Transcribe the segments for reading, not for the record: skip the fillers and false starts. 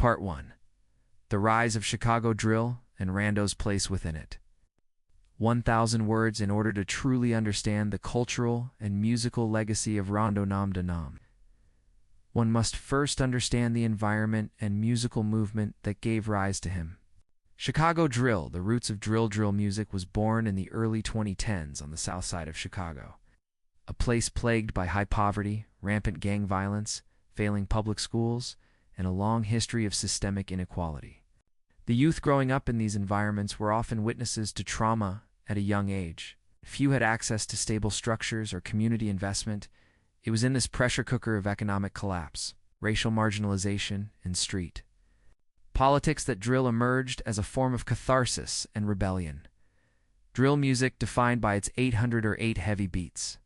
Part 1. The Rise of Chicago Drill and Rondo's Place Within It. 1,000 words in order to truly understand the cultural and musical legacy of RondoNumbaNine. One must first understand the environment and musical movement that gave rise to him. Chicago Drill, the roots of drill music, was born in the early 2010s on the south side of Chicago, a place plagued by high poverty, rampant gang violence, failing public schools, and a long history of systemic inequality. The youth growing up in these environments were often witnesses to trauma at a young age. Few had access to stable structures or community investment. It was in this pressure cooker of economic collapse, racial marginalization, and street politics that drill emerged as a form of catharsis and rebellion. Drill music, defined by its 808 heavy beats,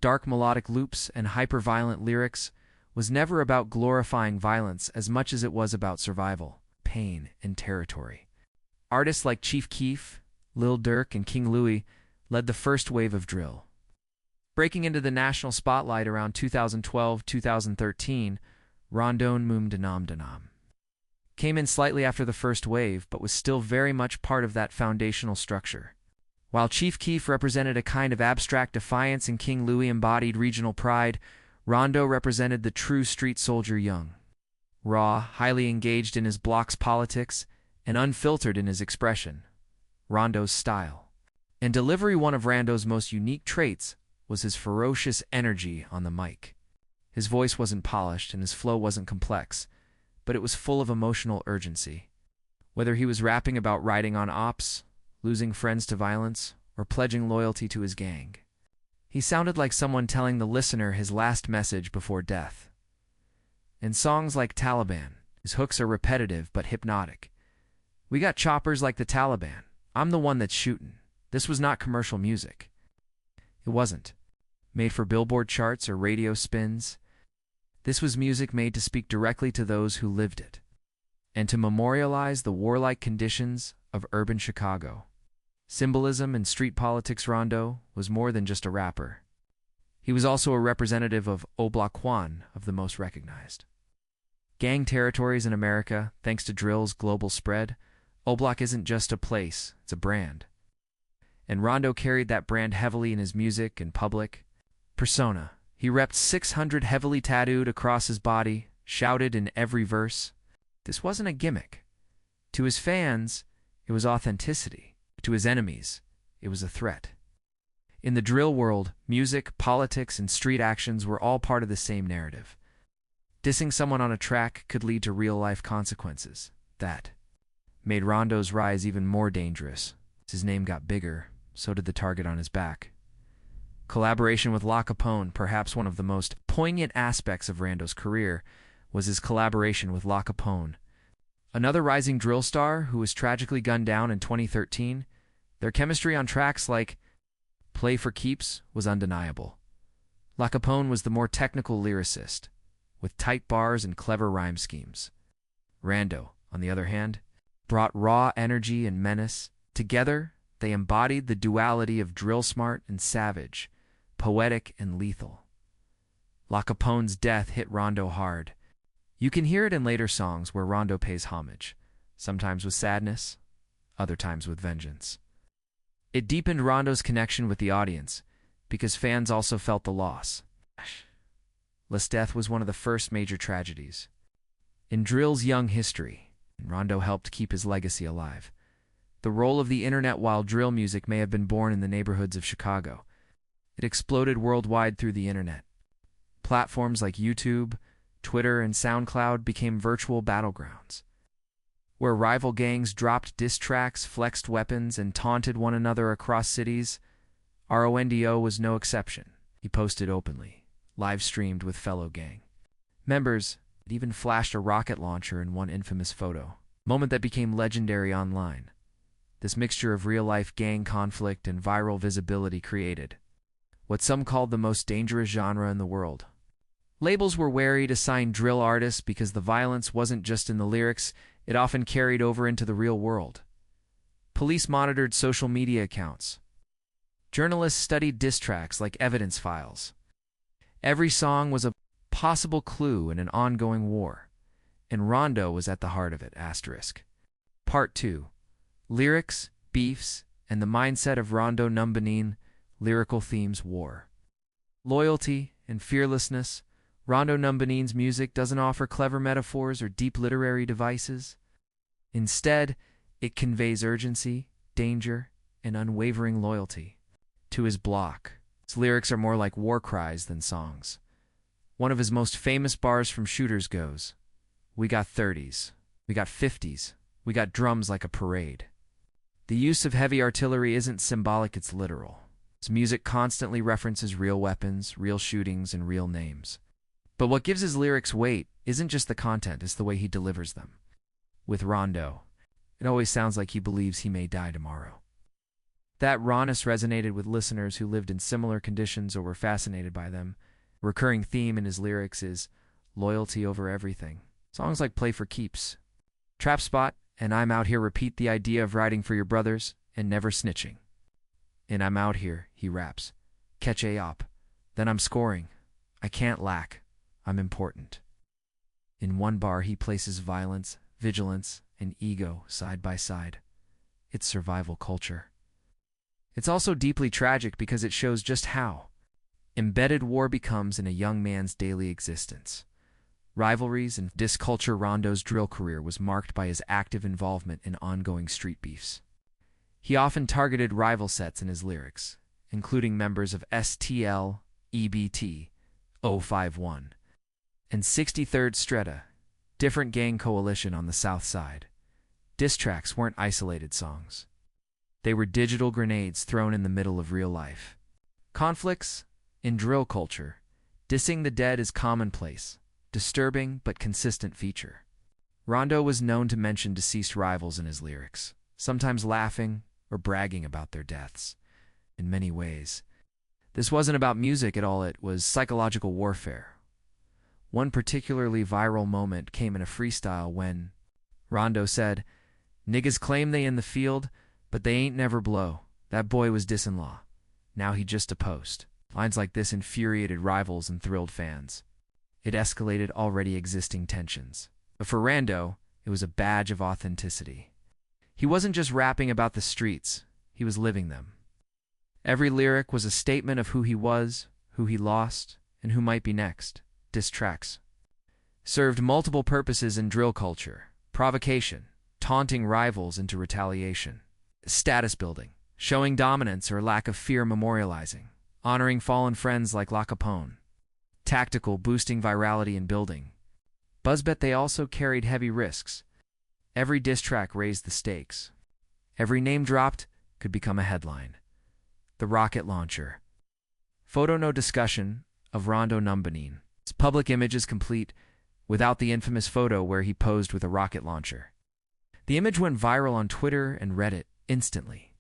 dark melodic loops, and hyper-violent lyrics, was never about glorifying violence as much as it was about survival, pain, and territory. Artists like Chief Keef, Lil Durk, and King Louie led the first wave of drill. Breaking into the national spotlight around 2012-2013, RondoNumbaNine came in slightly after the first wave, but was still very much part of that foundational structure. While Chief Keef represented a kind of abstract defiance and King Louie embodied regional pride, Rondo represented the true street soldier, young, raw, highly engaged in his block's politics, and unfiltered in his expression. Rondo's style and delivery. One of Rondo's most unique traits was his ferocious energy on the mic. His voice wasn't polished and his flow wasn't complex, but it was full of emotional urgency. Whether he was rapping about riding on ops, losing friends to violence, or pledging loyalty to his gang, he sounded like someone telling the listener his last message before death. In songs like Taliban, his hooks are repetitive but hypnotic. "We got choppers like the Taliban. I'm the one that's shooting." This was not commercial music. It wasn't made for Billboard charts or radio spins. This was music made to speak directly to those who lived it, and to memorialize the warlike conditions of urban Chicago. Symbolism and street politics. Rondo was more than just a rapper. He was also a representative of oblock, one of the most recognized gang territories in America. Thanks to drill's global spread, oblock isn't just a place, it's a brand. And Rondo carried that brand heavily in his music and public persona. He repped 600 heavily tattooed across his body, shouted in every verse. This wasn't a gimmick. To his fans, it was authenticity. To his enemies, it was a threat. In the drill world, music, politics, and street actions were all part of the same narrative. Dissing someone on a track could lead to real-life consequences. That made Rondo's rise even more dangerous. As his name got bigger, so did the target on his back. Collaboration with L'A Capone, perhaps one of the most poignant aspects of Rondo's career, was his collaboration with L'A Capone, another rising drill star who was tragically gunned down in 2013. Their chemistry on tracks like Play for Keeps was undeniable. L'A Capone was the more technical lyricist, with tight bars and clever rhyme schemes. Rondo, on the other hand, brought raw energy and menace. Together, they embodied the duality of drill smart and savage, poetic and lethal. L'A Capone's death hit Rondo hard. You can hear it in later songs where Rondo pays homage, sometimes with sadness, other times with vengeance. It deepened Rondo's connection with the audience, because fans also felt the loss. L'A's death was one of the first major tragedies in drill's young history, and Rondo helped keep his legacy alive. The role of the internet. While drill music may have been born in the neighborhoods of Chicago, it exploded worldwide through the internet. Platforms like YouTube, Twitter, and SoundCloud became virtual battlegrounds, where rival gangs dropped diss tracks, flexed weapons, and taunted one another across cities. Rondo was no exception. He posted openly, live-streamed with fellow gang members, and even flashed a rocket launcher in one infamous photo, a moment that became legendary online. This mixture of real-life gang conflict and viral visibility created what some called the most dangerous genre in the world. Labels were wary to sign drill artists because the violence wasn't just in the lyrics, it often carried over into the real world. Police monitored social media accounts. Journalists studied diss tracks like evidence files. Every song was a possible clue in an ongoing war, and Rondo was at the heart of it. Part 2. Lyrics, beefs, and the mindset of RondoNumbaNine. Lyrical themes: war, loyalty, and fearlessness. RondoNumbaNine's music doesn't offer clever metaphors or deep literary devices. Instead, it conveys urgency, danger, and unwavering loyalty to his block. His lyrics are more like war cries than songs. One of his most famous bars from Shooters goes, "We got 30s, we got 50s, we got drums like a parade." The use of heavy artillery isn't symbolic, it's literal. His music constantly references real weapons, real shootings, and real names. But what gives his lyrics weight isn't just the content, it's the way he delivers them. With Rondo, it always sounds like he believes he may die tomorrow. That rawness resonated with listeners who lived in similar conditions or were fascinated by them. A recurring theme in his lyrics is loyalty over everything. Songs like Play for Keeps, Trap Spot, and I'm Out Here repeat the idea of riding for your brothers and never snitching. In I'm Out Here, he raps, "Catch a op, then I'm scoring. I can't lack. I'm important." In one bar, he places violence, vigilance, and ego side by side. It's survival culture. It's also deeply tragic because it shows just how embedded war becomes in a young man's daily existence. Rivalries and disculture. Rondo's drill career was marked by his active involvement in ongoing street beefs. He often targeted rival sets in his lyrics, including members of STL, EBT, 051, and 63rd Strata, different gang coalition on the South Side. Diss tracks weren't isolated songs. They were digital grenades thrown in the middle of real life. Conflicts in drill culture. Dissing the dead is commonplace, disturbing but consistent feature. Rondo was known to mention deceased rivals in his lyrics, sometimes laughing or bragging about their deaths. In many ways, this wasn't about music at all, it was psychological warfare. One particularly viral moment came in a freestyle when Rondo said, "Niggas claim they in the field, but they ain't never blow. That boy was dissin' law. Now he just a post." Lines like this infuriated rivals and thrilled fans. It escalated already existing tensions. But for Rondo, it was a badge of authenticity. He wasn't just rapping about the streets, he was living them. Every lyric was a statement of who he was, who he lost, and who might be next. Diss tracks served multiple purposes in drill culture: provocation, taunting rivals into retaliation; status building, showing dominance or lack of fear; memorializing, honoring fallen friends like L'A Capone; tactical, boosting virality and building. Buzzbet, they also carried heavy risks. Every diss track raised the stakes. Every name dropped could become a headline. The rocket launcher. Photo: no discussion of RondoNumbaNine. His public image is complete without the infamous photo where he posed with a rocket launcher. The image went viral on Twitter and Reddit instantly,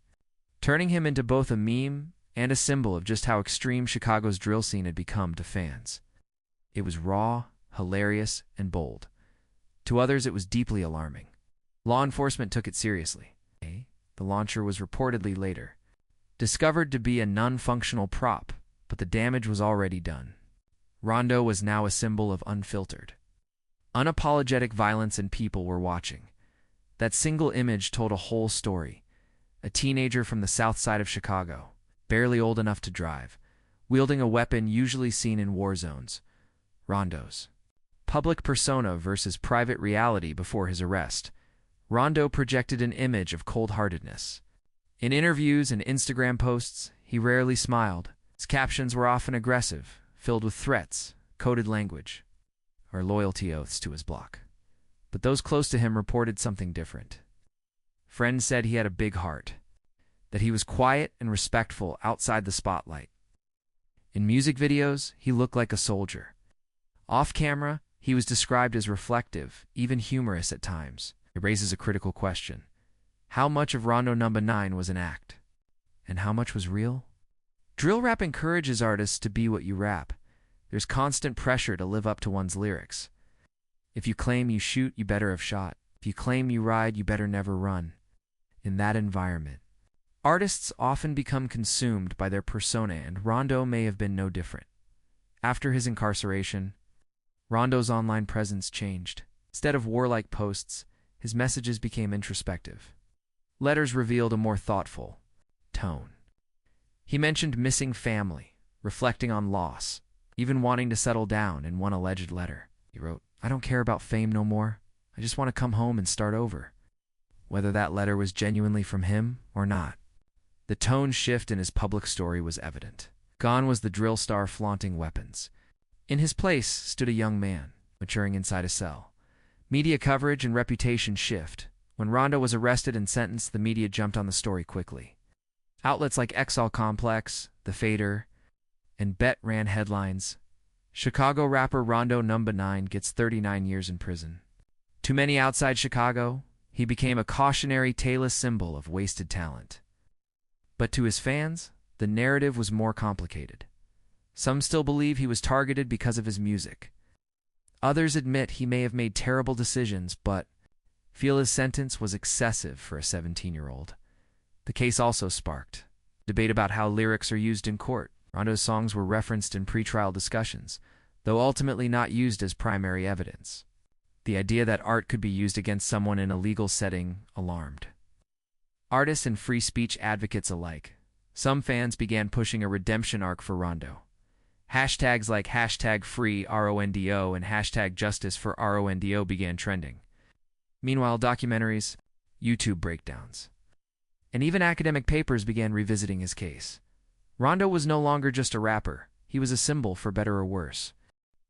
turning him into both a meme and a symbol of just how extreme Chicago's drill scene had become to fans. It was raw, hilarious, and bold. To others, it was deeply alarming. Law enforcement took it seriously. The launcher was reportedly later discovered to be a non-functional prop, but the damage was already done. Rondo was now a symbol of unfiltered, unapologetic violence, and people were watching. That single image told a whole story. A teenager from the south side of Chicago, barely old enough to drive, wielding a weapon usually seen in war zones. Rondo's public persona versus private reality. Before his arrest, Rondo projected an image of cold-heartedness. In interviews and Instagram posts, he rarely smiled. His captions were often aggressive, filled with threats, coded language, or loyalty oaths to his block. But those close to him reported something different. Friends said he had a big heart, that he was quiet and respectful outside the spotlight. In music videos, he looked like a soldier. Off camera, he was described as reflective, even humorous at times. It raises a critical question. How much of RondoNumbaNine was an act? And how much was real? Drill rap encourages artists to be what you rap. There's constant pressure to live up to one's lyrics. If you claim you shoot, you better have shot. If you claim you ride, you better never run. In that environment, artists often become consumed by their persona, and Rondo may have been no different. After his incarceration, Rondo's online presence changed. Instead of warlike posts, his messages became introspective. Letters revealed a more thoughtful tone. He mentioned missing family, reflecting on loss, even wanting to settle down. In one alleged letter, he wrote, "I don't care about fame no more. I just want to come home and start over." Whether that letter was genuinely from him or not, the tone shift in his public story was evident. Gone was the drill star flaunting weapons. In his place stood a young man, maturing inside a cell. Media coverage and reputation shift. When Rondo was arrested and sentenced, the media jumped on the story quickly. Outlets like Exile Complex, The Fader, and Bet ran headlines. Chicago rapper RondoNumbaNine gets 39 years in prison. To many outside Chicago, he became a cautionary tailless symbol of wasted talent. But to his fans, the narrative was more complicated. Some still believe he was targeted because of his music. Others admit he may have made terrible decisions, but feel his sentence was excessive for a 17-year-old. The case also sparked debate about how lyrics are used in court. Rondo's songs were referenced in pretrial discussions, though ultimately not used as primary evidence. The idea that art could be used against someone in a legal setting alarmed artists and free speech advocates alike. Some fans began pushing a redemption arc for Rondo. Hashtags like #FreeRondo and #JusticeForRondo began trending. Meanwhile, documentaries, YouTube breakdowns, and even academic papers began revisiting his case. Rondo was no longer just a rapper. He was a symbol, for better or worse.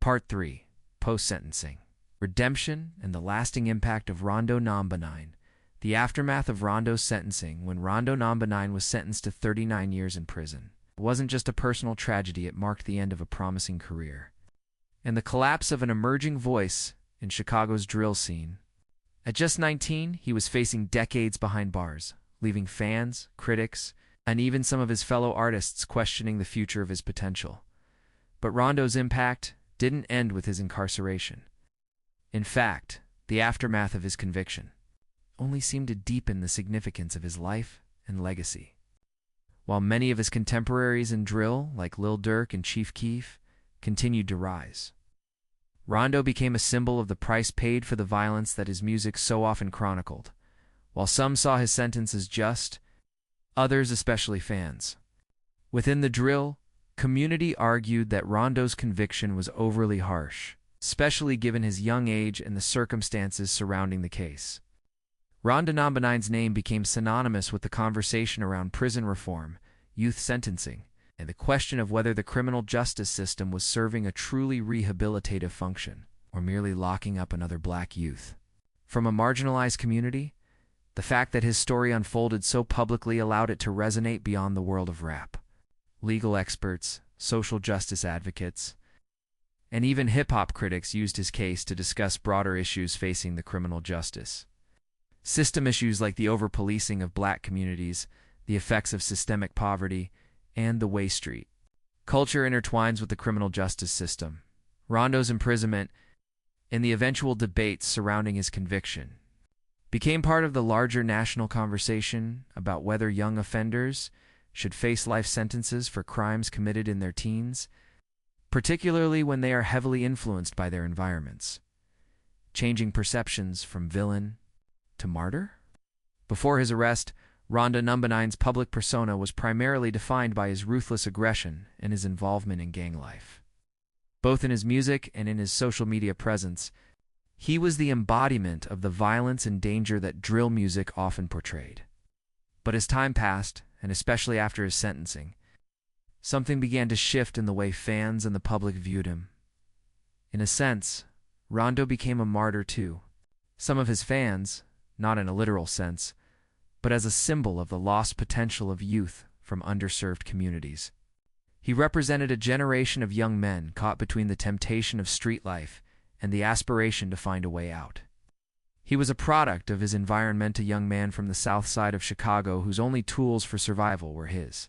Part 3. Post-sentencing. Redemption and the lasting impact of RondoNumbaNine. The aftermath of Rondo's sentencing. When RondoNumbaNine was sentenced to 39 years in prison, it wasn't just a personal tragedy, it marked the end of a promising career and the collapse of an emerging voice in Chicago's drill scene. At just 19, he was facing decades behind bars, leaving fans, critics, and even some of his fellow artists questioning the future of his potential. But Rondo's impact didn't end with his incarceration. In fact, the aftermath of his conviction only seemed to deepen the significance of his life and legacy. While many of his contemporaries in drill, like Lil Durk and Chief Keef, continued to rise, Rondo became a symbol of the price paid for the violence that his music so often chronicled. While some saw his sentence as just, others, especially fans within the drill community, argued that Rondo's conviction was overly harsh, especially given his young age and the circumstances surrounding the case. RondoNumbaNine's name became synonymous with the conversation around prison reform, youth sentencing, and the question of whether the criminal justice system was serving a truly rehabilitative function or merely locking up another black youth. From a marginalized community, the fact that his story unfolded so publicly allowed it to resonate beyond the world of rap. Legal experts, social justice advocates, and even hip-hop critics used his case to discuss broader issues facing the criminal justice system, issues like the over-policing of black communities, the effects of systemic poverty, and the way street culture intertwines with the criminal justice system. Rondo's imprisonment and the eventual debates surrounding his conviction became part of the larger national conversation about whether young offenders should face life sentences for crimes committed in their teens, particularly when they are heavily influenced by their environments, changing perceptions from villain to martyr. Before his arrest, RondoNumbaNine's public persona was primarily defined by his ruthless aggression and his involvement in gang life. Both in his music and in his social media presence, he was the embodiment of the violence and danger that drill music often portrayed. But as time passed, and especially after his sentencing, something began to shift in the way fans and the public viewed him. In a sense, Rondo became a martyr too. Some of his fans, not in a literal sense, but as a symbol of the lost potential of youth from underserved communities. He represented a generation of young men caught between the temptation of street life and the aspiration to find a way out. He was a product of his environment, a young man from the south side of Chicago whose only tools for survival were his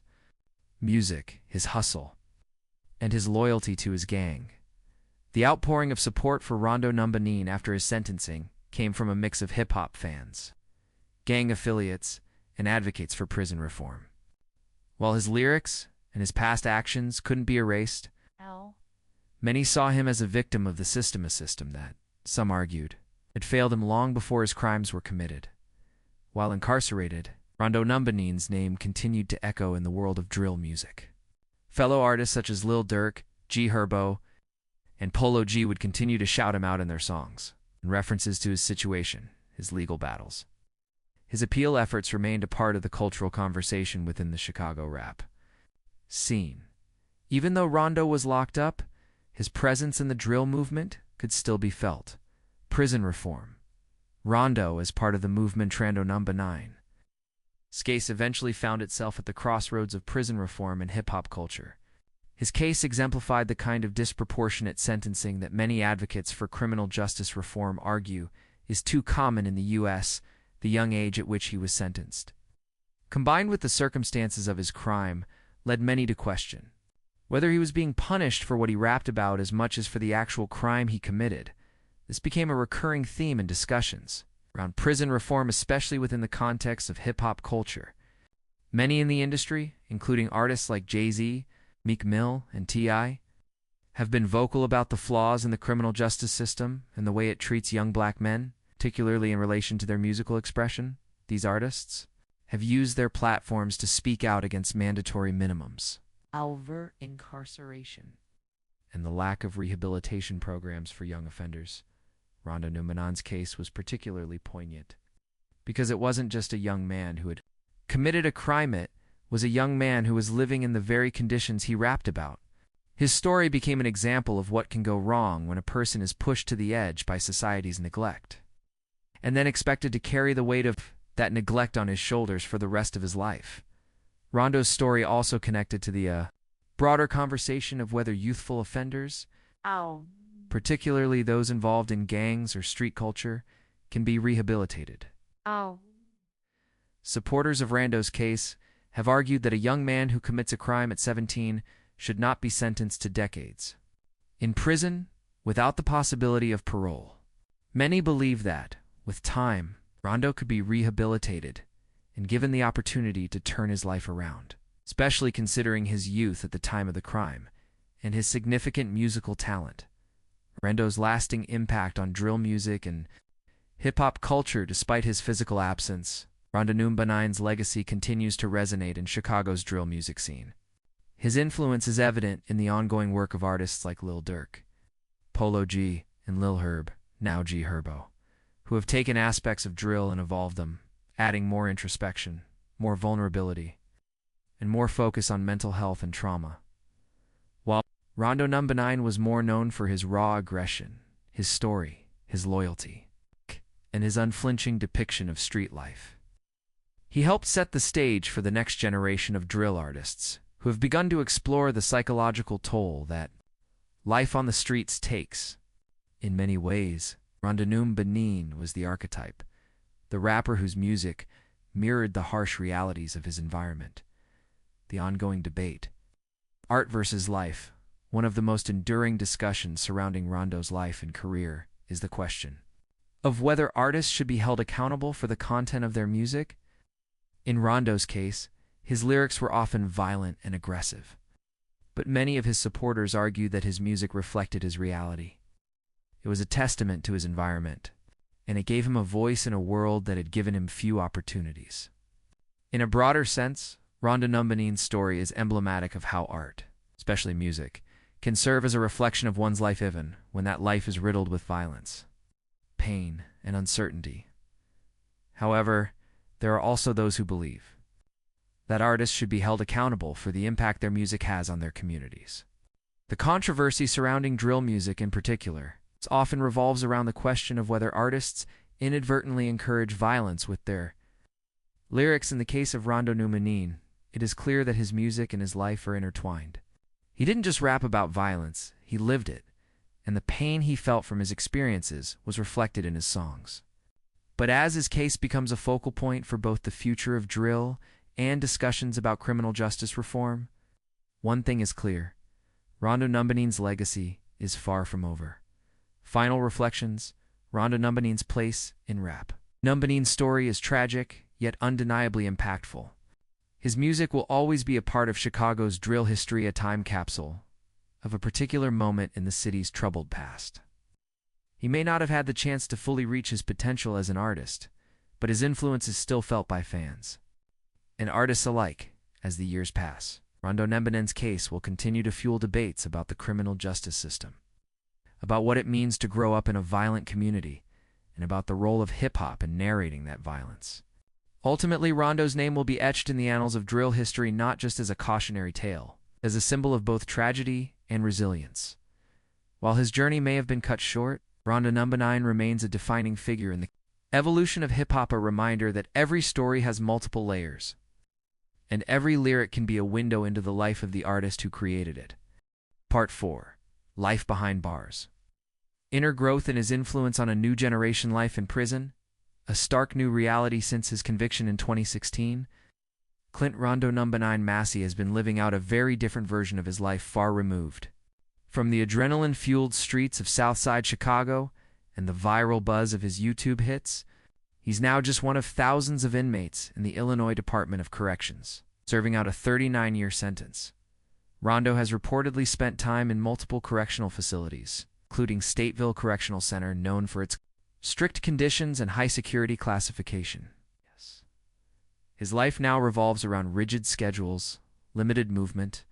music, his hustle, and his loyalty to his gang. The outpouring of support for RondoNumbaNine after his sentencing came from a mix of hip-hop fans, gang affiliates, and advocates for prison reform. While his lyrics and his past actions couldn't be erased, many saw him as a victim of the system, a system that, some argued, It failed him long before his crimes were committed. While incarcerated, RondoNumbaNine's name continued to echo in the world of drill music. Fellow artists such as Lil Durk, G Herbo, and Polo G would continue to shout him out in their songs, in references to his situation, his legal battles. His appeal efforts remained a part of the cultural conversation within the Chicago rap scene. Even though Rondo was locked up, his presence in the drill movement could still be felt. Prison reform. Rondo, as part of the movement RondoNumbaNine. His case eventually found itself at the crossroads of prison reform and hip-hop culture. His case exemplified the kind of disproportionate sentencing that many advocates for criminal justice reform argue is too common in the U.S., the young age at which he was sentenced. Combined with the circumstances of his crime, led many to question whether he was being punished for what he rapped about as much as for the actual crime he committed. This became a recurring theme in discussions around prison reform, especially within the context of hip-hop culture. Many in the industry, including artists like Jay-Z, Meek Mill, and T.I., have been vocal about the flaws in the criminal justice system and the way it treats young black men, particularly in relation to their musical expression. These artists have used their platforms to speak out against mandatory minimums, overt incarceration, and the lack of rehabilitation programs for young offenders. RondoNumbaNine's case was particularly poignant because it wasn't just a young man who had committed a crime, it was a young man who was living in the very conditions he rapped about. His story became an example of what can go wrong when a person is pushed to the edge by society's neglect, and then expected to carry the weight of that neglect on his shoulders for the rest of his life. Rondo's story also connected to the broader conversation of whether youthful offenders, particularly those involved in gangs or street culture, can be rehabilitated. Supporters of Rondo's case have argued that a young man who commits a crime at 17 should not be sentenced to decades in prison without the possibility of parole. Many believe that, with time, Rondo could be rehabilitated and given the opportunity to turn his life around, especially considering his youth at the time of the crime and his significant musical talent. Rondo's lasting impact on drill music and hip-hop culture despite his physical absence. RondoNumbaNine's legacy continues to resonate in Chicago's drill music scene. His influence is evident in the ongoing work of artists like Lil Durk, Polo G, and Lil Herb, now G Herbo, who have taken aspects of drill and evolved them, adding more introspection, more vulnerability, and more focus on mental health and trauma. While RondoNumbaNine was more known for his raw aggression, his story, his loyalty, and his unflinching depiction of street life, he helped set the stage for the next generation of drill artists who have begun to explore the psychological toll that life on the streets takes. In many ways, RondoNumbaNine was the archetype, the rapper whose music mirrored the harsh realities of his environment. The ongoing debate, art versus life, one of the most enduring discussions surrounding Rondo's life and career, is the question of whether artists should be held accountable for the content of their music. In Rondo's case, his lyrics were often violent and aggressive, but many of his supporters argued that his music reflected his reality. It was a testament to his environment, and it gave him a voice in a world that had given him few opportunities. In a broader sense, RondoNumbaNine's story is emblematic of how art, especially music, can serve as a reflection of one's life even when that life is riddled with violence, pain, and uncertainty. However, there are also those who believe that artists should be held accountable for the impact their music has on their communities. The controversy surrounding drill music in particular often revolves around the question of whether artists inadvertently encourage violence with their lyrics. In the case of RondoNumbaNine, it is clear that his music and his life are intertwined. He didn't just rap about violence, he lived it, and the pain he felt from his experiences was reflected in his songs. But as his case becomes a focal point for both the future of drill and discussions about criminal justice reform, one thing is clear: RondoNumbaNine's legacy is far from over. Final reflections: RondoNumbaNine's place in rap. Numba story is tragic, yet undeniably impactful. His music will always be a part of Chicago's drill history, a time capsule of a particular moment in the city's troubled past. He may not have had the chance to fully reach his potential as an artist, but his influence is still felt by fans and artists alike as the years pass. RondoNumbaNine's case will continue to fuel debates about the criminal justice system, about what it means to grow up in a violent community, and about the role of hip-hop in narrating that violence. Ultimately, Rondo's name will be etched in the annals of drill history not just as a cautionary tale, as a symbol of both tragedy and resilience. While his journey may have been cut short, RondoNumbaNine remains a defining figure in the evolution of hip-hop, a reminder that every story has multiple layers, and every lyric can be a window into the life of the artist who created it. Part 4. Life Behind Bars. Inner growth and his influence on a new generation. Life in prison, a stark new reality since his conviction in 2016. Clint RondoNumbaNine Massey has been living out a very different version of his life, far removed from the adrenaline-fueled streets of Southside Chicago and the viral buzz of his YouTube hits. He's now just one of thousands of inmates in the Illinois Department of Corrections, serving out a 39-year sentence. Rondo has reportedly spent time in multiple correctional facilities, including Stateville Correctional Center, known for its strict conditions and high security classification. His life now revolves around rigid schedules, limited movement,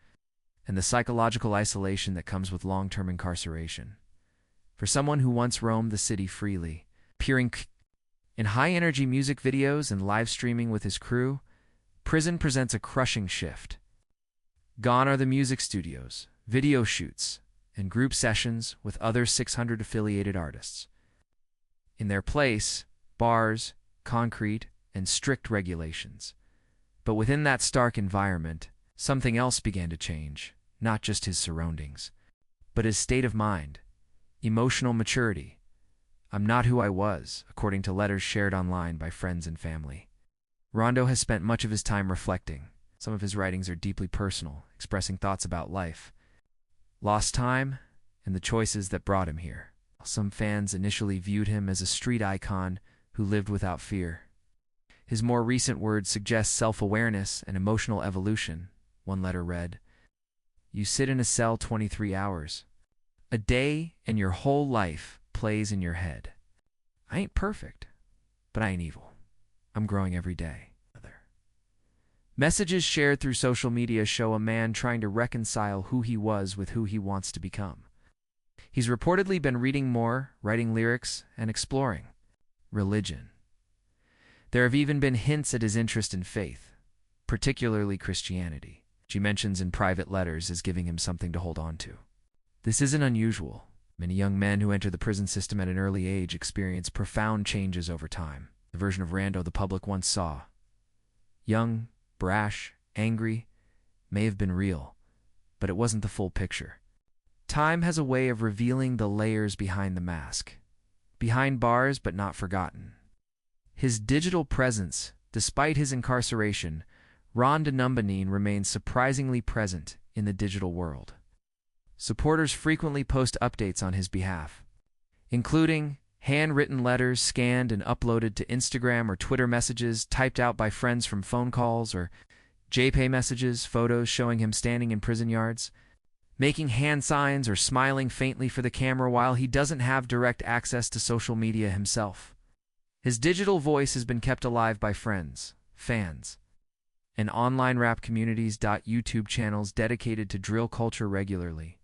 and the psychological isolation that comes with long-term incarceration. For someone who once roamed the city freely, appearing in high-energy music videos and live streaming with his crew, prison presents a crushing shift. Gone are the music studios, video shoots, and group sessions with other 600 affiliated artists. In their place, bars, concrete, and strict regulations. But within that stark environment, something else began to change, not just his surroundings, but his state of mind, emotional maturity. "I'm not who I was," according to letters shared online by friends and family. Rondo has spent much of his time reflecting. Some of his writings are deeply personal, expressing thoughts about life, lost time, and the choices that brought him here. Some fans initially viewed him as a street icon who lived without fear. His more recent words suggest self-awareness and emotional evolution. One letter read, "You sit in a cell 23 hours a day and your whole life plays in your head. I ain't perfect, but I ain't evil. I'm growing every day." Messages shared through social media show a man trying to reconcile who he was with who he wants to become. He's reportedly been reading more, writing lyrics, and exploring religion. There have even been hints at his interest in faith, particularly Christianity, which he mentions in private letters as giving him something to hold on to. This isn't unusual. Many young men who enter the prison system at an early age experience profound changes over time. The version of Rondo the public once saw, young, brash, angry, may have been real, but it wasn't the full picture. Time has a way of revealing the layers behind the mask, behind bars but not forgotten. His digital presence, despite his incarceration, RondoNumbaNine remains surprisingly present in the digital world. Supporters frequently post updates on his behalf, including handwritten letters scanned and uploaded to Instagram or Twitter, messages typed out by friends from phone calls, or JPay messages, photos showing him standing in prison yards, making hand signs or smiling faintly for the camera while he doesn't have direct access to social media himself. His digital voice has been kept alive by friends, fans, and online rap communities. YouTube channels dedicated to drill culture regularly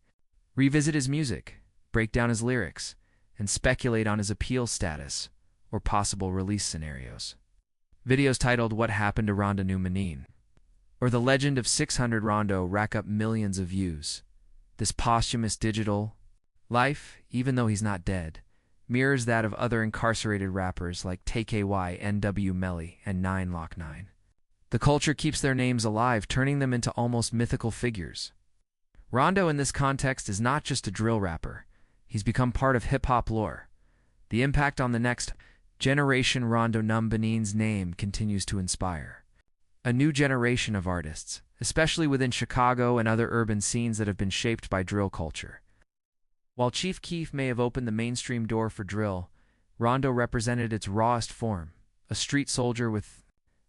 revisit his music, break down his lyrics, and speculate on his appeal status or possible release scenarios. Videos titled "What Happened to RondoNumbaNine" or "The Legend of 600 Rondo" rack up millions of views. This posthumous digital life, even though he's not dead, mirrors that of other incarcerated rappers like TKY, NW Melly, and 9lock9. The culture keeps their names alive, turning them into almost mythical figures. Rondo in this context is not just a drill rapper. He's become part of hip-hop lore. The impact on the next generation. RondoNumbaNine's name continues to inspire a new generation of artists, especially within Chicago and other urban scenes that have been shaped by drill culture. While Chief Keef may have opened the mainstream door for drill, Rondo represented its rawest form, a street soldier with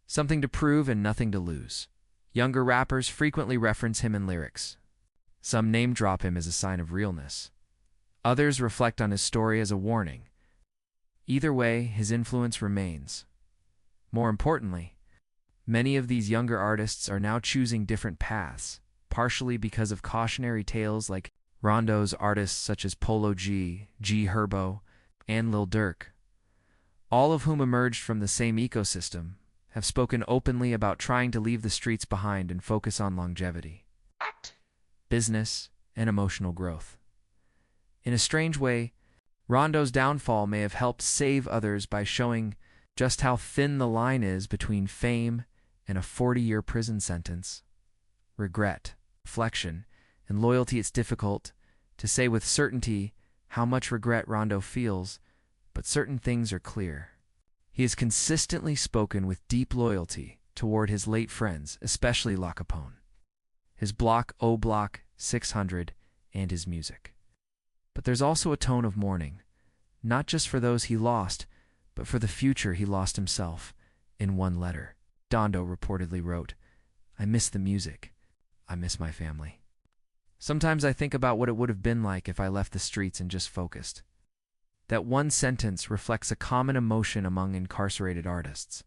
something to prove and nothing to lose. Younger rappers frequently reference him in lyrics. Some name drop him as a sign of realness. Others reflect on his story as a warning. Either way, his influence remains. More importantly, many of these younger artists are now choosing different paths, partially because of cautionary tales like Rondo's artists such as Polo G, G Herbo, and Lil Durk, all of whom emerged from the same ecosystem, have spoken openly about trying to leave the streets behind and focus on longevity, business, and emotional growth. In a strange way, Rondo's downfall may have helped save others by showing just how thin the line is between fame and a 40-year prison sentence. Regret, reflection, and loyalty. It's difficult to say with certainty how much regret Rondo feels, but certain things are clear. He has consistently spoken with deep loyalty toward his late friends, especially L'A Capone, his block oblock 600, and his music. But there's also a tone of mourning, not just for those he lost, but for the future he lost himself. In one letter, Rondo reportedly wrote, "I miss the music. I miss my family. Sometimes I think about what it would have been like if I left the streets and just focused." That one sentence reflects a common emotion among incarcerated artists,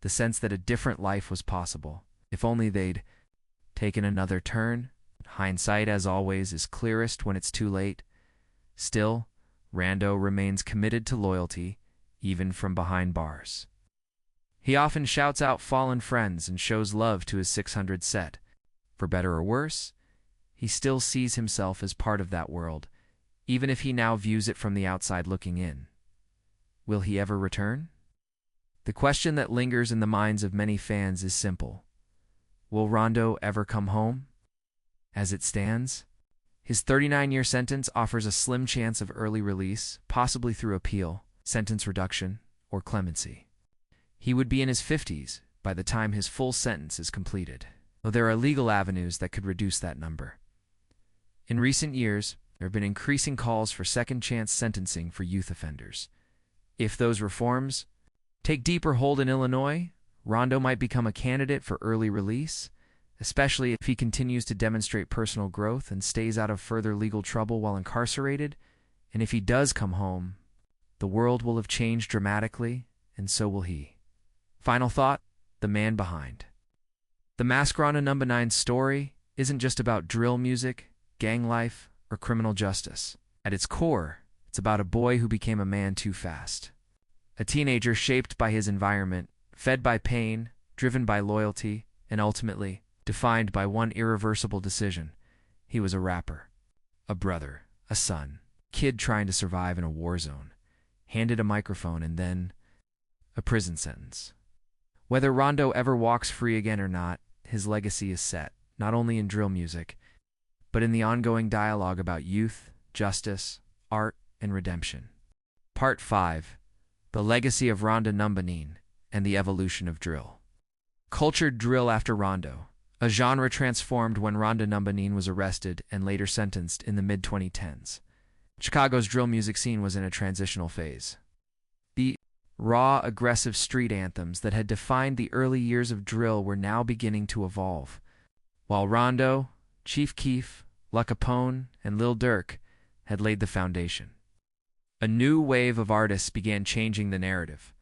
the sense that a different life was possible, if only they'd taken another turn. Hindsight, as always, is clearest when it's too late. Still, Rondo remains committed to loyalty, even from behind bars. He often shouts out fallen friends and shows love to his 600 set. For better or worse, he still sees himself as part of that world, even if he now views it from the outside looking in. Will he ever return? The question that lingers in the minds of many fans is simple. Will Rondo ever come home? As it stands, his 39-year sentence offers a slim chance of early release, possibly through appeal, sentence reduction, or clemency. He would be in his 50s by the time his full sentence is completed, though there are legal avenues that could reduce that number. In recent years, there have been increasing calls for second-chance sentencing for youth offenders. If those reforms take deeper hold in Illinois, Rondo might become a candidate for early release, especially if he continues to demonstrate personal growth and stays out of further legal trouble while incarcerated. And if he does come home, the world will have changed dramatically, and so will he. Final thought, the man behind. The Mask RondoNumbaNine story isn't just about drill music, gang life, or criminal justice. At its core, it's about a boy who became a man too fast. A teenager shaped by his environment, fed by pain, driven by loyalty, and ultimately defined by one irreversible decision. He was a rapper, a brother, a son, kid trying to survive in a war zone, handed a microphone and then a prison sentence. Whether Rondo ever walks free again or not, his legacy is set, not only in drill music, but in the ongoing dialogue about youth, justice, art, and redemption. Part 5. The Legacy of RondoNumbaNine and the Evolution of Drill. Cultured drill after Rondo, a genre transformed when RondoNumbaNine was arrested and later sentenced in the mid-2010s. Chicago's drill music scene was in a transitional phase. The raw, aggressive street anthems that had defined the early years of drill were now beginning to evolve, while Rondo, Chief Keef, L'A Capone, and Lil Durk had laid the foundation. A new wave of artists began changing the narrative.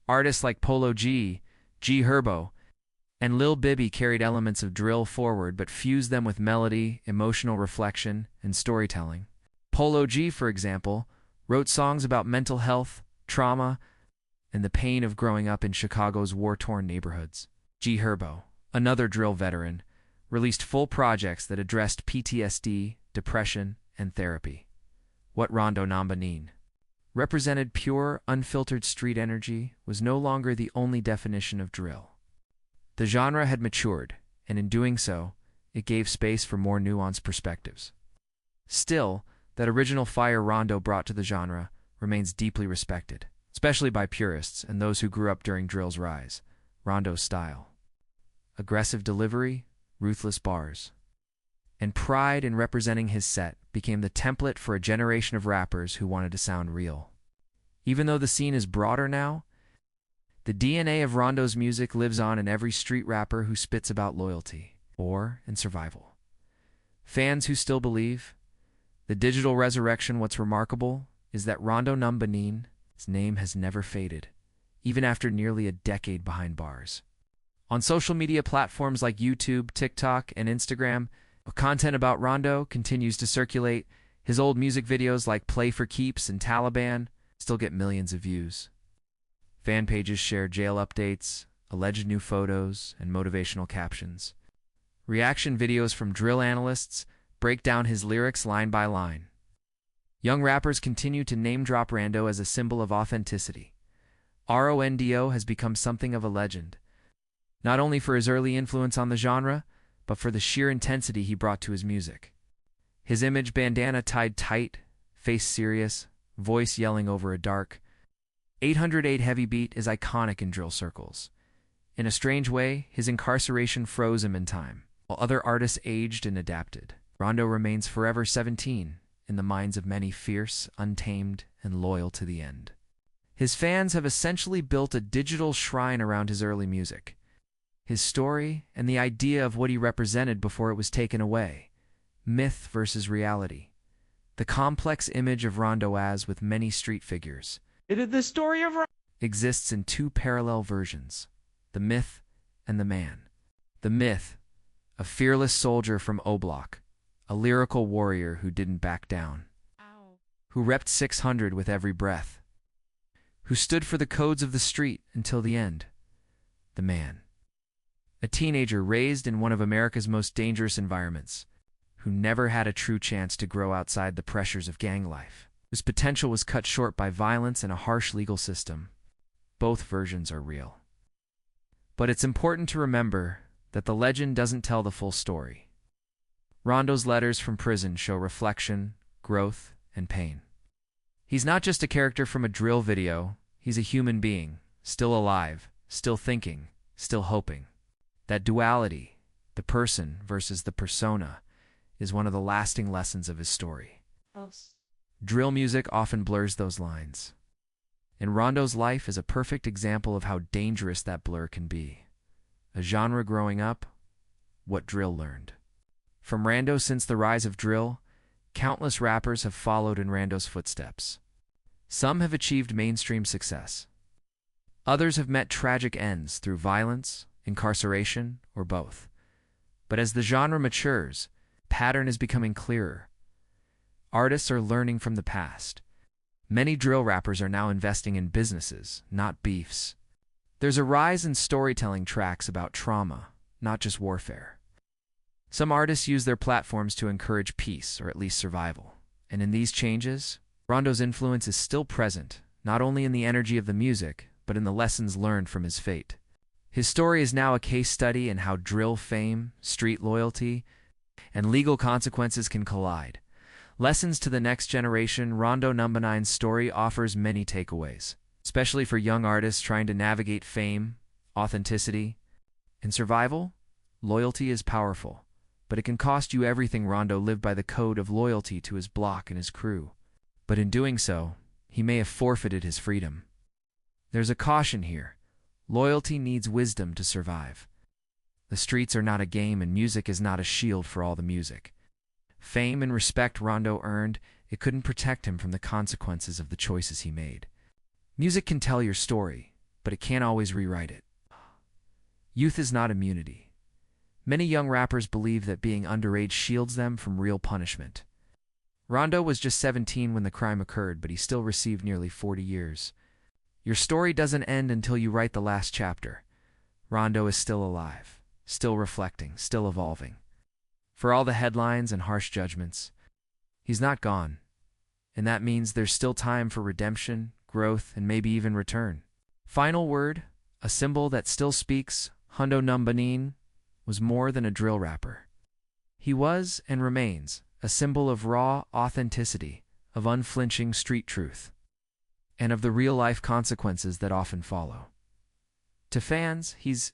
Artists like Polo G, G Herbo, and Lil Bibby carried elements of drill forward but fused them with melody, emotional reflection, and storytelling. Polo G, for example, wrote songs about mental health, trauma, and the pain of growing up in Chicago's war-torn neighborhoods. G Herbo, another drill veteran, released full projects that addressed PTSD, depression, and therapy. What RondoNumbaNine represented pure, unfiltered street energy was no longer the only definition of drill. The genre had matured, and in doing so, it gave space for more nuanced perspectives. Still, that original fire Rondo brought to the genre remains deeply respected, especially by purists and those who grew up during drill's rise. Rondo's style, aggressive delivery, ruthless bars, and pride in representing his set became the template for a generation of rappers who wanted to sound real. Even though the scene is broader now, the DNA of Rondo's music lives on in every street rapper who spits about loyalty, war, and survival. Fans who still believe, The digital resurrection, what's remarkable is that RondoNumbaNine's name has never faded, even after nearly a decade behind bars. On social media platforms like YouTube, TikTok, and Instagram, content about Rondo continues to circulate. His old music videos like Play for Keeps and Taliban still get millions of views. Fan pages share jail updates, alleged new photos, and motivational captions. Reaction videos from drill analysts break down his lyrics line by line. Young rappers continue to name-drop Rondo as a symbol of authenticity. Rondo has become something of a legend, not only for his early influence on the genre, but for the sheer intensity he brought to his music. His image, bandana tied tight, face serious, voice yelling over a dark 808 heavy beat, is iconic in drill circles. In a strange way, his incarceration froze him in time, while other artists aged and adapted. Rondo remains forever 17 in the minds of many, fierce, untamed, and loyal to the end. His fans have essentially built a digital shrine around his early music, his story, and the idea of what he represented before it was taken away. Myth versus reality. The complex image of Rondo as with many street figures. The story of exists in two parallel versions, the myth and the man. The myth, a fearless soldier from Oblock, a lyrical warrior who didn't back down, who repped 600 with every breath, who stood for the codes of the street until the end. The man, a teenager raised in one of America's most dangerous environments, who never had a true chance to grow outside the pressures of gang life, whose potential was cut short by violence and a harsh legal system. Both versions are real. But it's important to remember that the legend doesn't tell the full story. Rondo's letters from prison show reflection, growth, and pain. He's not just a character from a drill video, he's a human being, still alive, still thinking, still hoping. That duality, the person versus the persona, is one of the lasting lessons of his story. Drill music often blurs those lines, and Rondo's life is a perfect example of how dangerous that blur can be. A genre growing up, what drill learned. From Rondo, since the rise of drill, countless rappers have followed in Rondo's footsteps. Some have achieved mainstream success. Others have met tragic ends through violence, incarceration, or both. But as the genre matures, pattern is becoming clearer. Artists are learning from the past. Many drill rappers are now investing in businesses, not beefs. There's a rise in storytelling tracks about trauma, not just warfare. Some artists use their platforms to encourage peace, or at least survival. And in these changes, Rondo's influence is still present, not only in the energy of the music, but in the lessons learned from his fate. His story is now a case study in how drill fame, street loyalty, and legal consequences can collide. Lessons to the next generation. RondoNumbaNine's story offers many takeaways, especially for young artists trying to navigate fame, authenticity, and survival. Loyalty is powerful, but it can cost you everything. Rondo lived by the code of loyalty to his block and his crew. But in doing so, he may have forfeited his freedom. There's a caution here. Loyalty needs wisdom to survive. The streets are not a game, and music is not a shield for all the music. Fame and respect Rondo earned, it couldn't protect him from the consequences of the choices he made. Music can tell your story, but it can't always rewrite it. Youth is not immunity. Many young rappers believe that being underage shields them from real punishment. Rondo was just 17 when the crime occurred, but he still received nearly 40 years. Your story doesn't end until you write the last chapter. Rondo is still alive, still reflecting, still evolving. For all the headlines and harsh judgments, he's not gone. And that means there's still time for redemption, growth, and maybe even return. Final word, a symbol that still speaks. RondoNumbaNine was more than a drill rapper. He was, and remains, a symbol of raw authenticity, of unflinching street truth, and of the real-life consequences that often follow. To fans, he's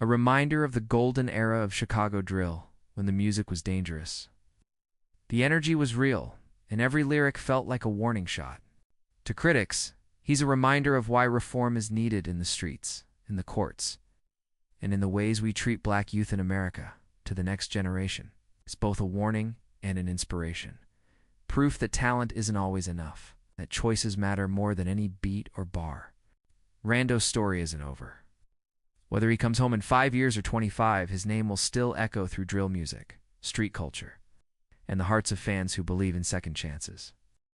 a reminder of the golden era of Chicago drill, when the music was dangerous. The energy was real, and every lyric felt like a warning shot. To critics, he's a reminder of why reform is needed in the streets, in the courts, and in the ways we treat black youth in America. To the next generation, it's both a warning and an inspiration. Proof that talent isn't always enough, that choices matter more than any beat or bar. Rando's story isn't over. Whether he comes home in 5 years or 25, his name will still echo through drill music, street culture, and the hearts of fans who believe in second chances.